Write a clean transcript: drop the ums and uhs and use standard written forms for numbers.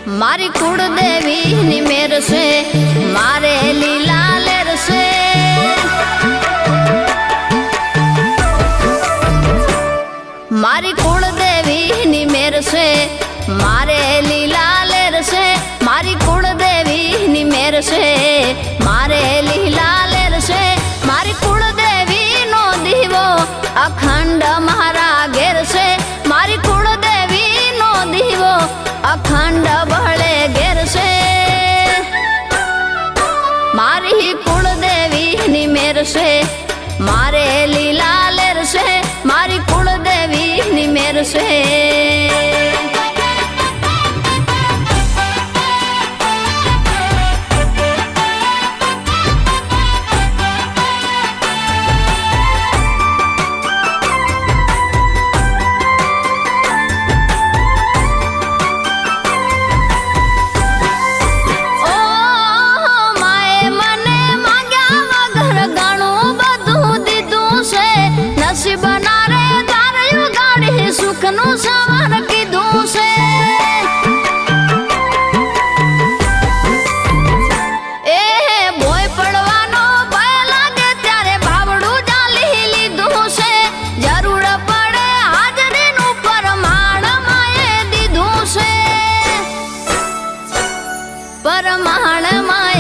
मारी कुलदेवी नी मेर से मारे लीला लेर से मारी कुलदेवी नी मेर से मारे लीला लेर से मारी कुलदेवी नी मेर से मारे लीला लेर से मारी कुलदेवी नो दीवो अखंड मारा घेर से मारी कुलदेवी नो दीवो अखंड बहले घेर से मारी कुलदेवी नी मेर से मारे लीला लेर से मारी कुलदेवी नी मेर से बना रे दारू गाड़ी सुखनु सवार कीधुं से ए भोय पड़वानो भय लागे त्यारे भावड़ू जाली लीधुं से जरूर पड़े हाजरी नु परमाण माए दीधुं से परमाण माए